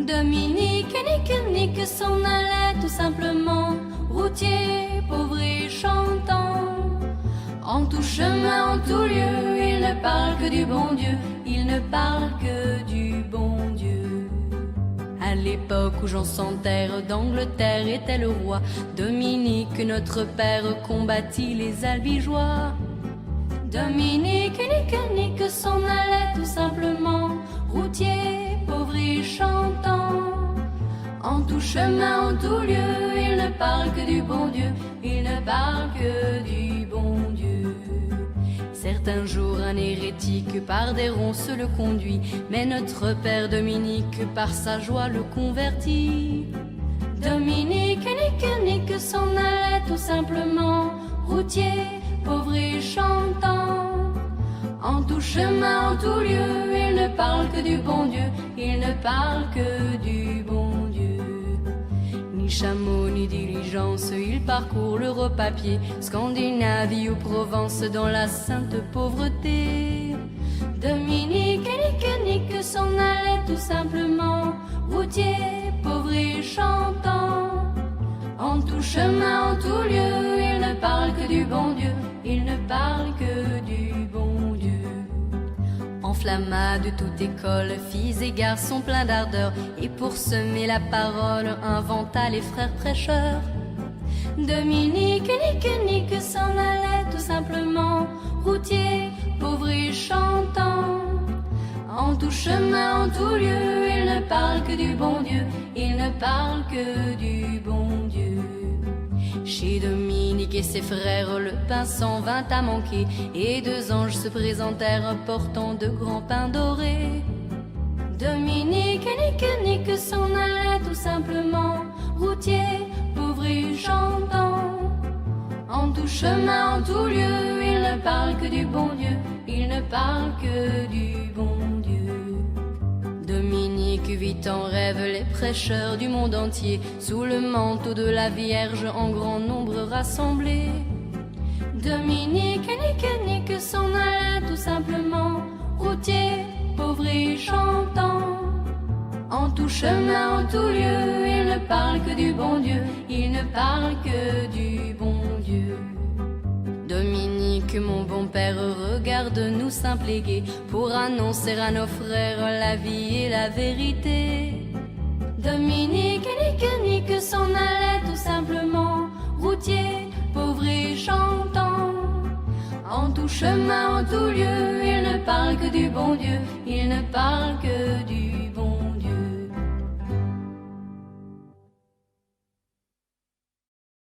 Dominique nique s'en allait tout simplement, routier, pauvre et chantant. En tout chemin, en tout lieu, il ne parle que du bon Dieu, il ne parle que du bon Dieu. À l'époque où Jean sans terre d'Angleterre était le roi, Dominique, notre père, combattit les albigeois. Dominique nique s'en allait tout simplement, routier, pauvre et chantant. En tout chemin, en tout lieu, il ne parle que du bon Dieu, il ne parle que du bon Dieu. Certains jours, un hérétique par des ronces le conduit, mais notre père Dominique par sa joie le convertit. Dominique nique s'en allait tout simplement, routier, pauvre et chantant. En tout chemin, en tout lieu, il ne parle que du bon Dieu, il ne parle que du bon Dieu. Ni chameau, ni diligence, il parcourt l'Europe à pied, Scandinavie ou Provence dans la sainte pauvreté. Dominique nique s'en allait tout simplement, routier, pauvre et chantant. En tout chemin, en tout lieu, il ne parle que du bon Dieu, il ne parle que du bon Dieu. Enflamma de toute école, filles et garçons pleins d'ardeur, et pour semer la parole, inventa les frères prêcheurs. Dominique nique s'en allait tout simplement, routier, pauvre et chantant. En tout chemin, en tout lieu, il ne parle que du bon Dieu, il ne parle que du bon Dieu. Chez Dominique et ses frères, le pain s'en vint à manquer, et deux anges se présentèrent portant de grands pains dorés. Dominique nique s'en allait tout simplement, routier, pauvre et chantant. En tout chemin, en tout lieu, il ne parle que du bon Dieu, il ne parle que du bon Dieu. Dominique vit en rêve les prêcheurs du monde entier, sous le manteau de la Vierge en grand nombre rassemblés. Dominique nique s'en allait tout simplement, routier, pauvre et chantant. En tout chemin, en tout lieu, il ne parle que du bon Dieu, il ne parle que du bon Dieu. Dominique, mon bon père, regarde-nous simple et gai, pour annoncer à nos frères la vie et la vérité. Dominique nique s'en allait tout simplement, routier, pauvre et chantant. En tout chemin, en tout lieu, il ne parle que du bon Dieu, il ne parle que du